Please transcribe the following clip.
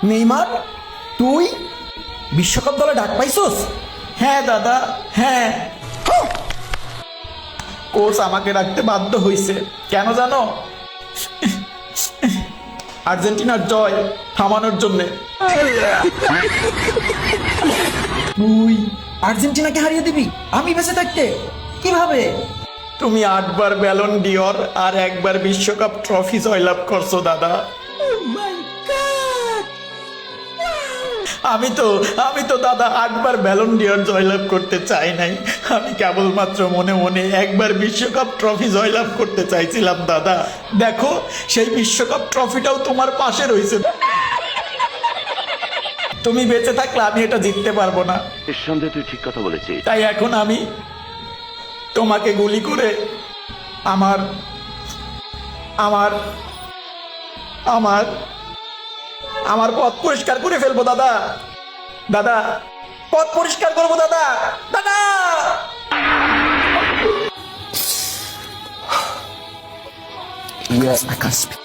Neymar, তুই বিশ্বকাপ দলে ডাক পাইছস? হ্যাঁ দাদা, হ্যাঁ। কোচ আমাকে রাখতে বাধ্য হয়েছে। কেন জানো? আর্জেন্টিনার জয় থামানোর জন্যে। তুই আর্জেন্টিনাকে হারিয়ে দিবি আমি বেঁচে থাকতে? কিভাবে? তুমি 8বার ব্যালন ডিওর আর 1বার বিশ্বকাপ ট্রফি জয়লাভ করছো দাদা। আমি তো দাদা 8বার ব্যালন ডিওর জয়লাভ করতে চাই নাই। আমি কেবলমাত্র মনে মনে 1বার বিশ্বকাপ ট্রফি জয়লাভ করতে চাইছিলাম দাদা। দেখো, সেই বিশ্বকাপ ট্রফিটাও তোমার পাশে রয়েছে। তুমি বেঁচে থাকলে আমি এটা জিততে পারবো না। নিঃসন্দেহে তুই ঠিক কথা বলেছিস। তাই এখন আমি তোমাকে গুলি করে আমার আমার আমার আমার পথ পরিষ্কার করে ফেলবো দাদা। দাদা, পথ পরিষ্কার করবো দাদা। দাদা, Yes, I can speak.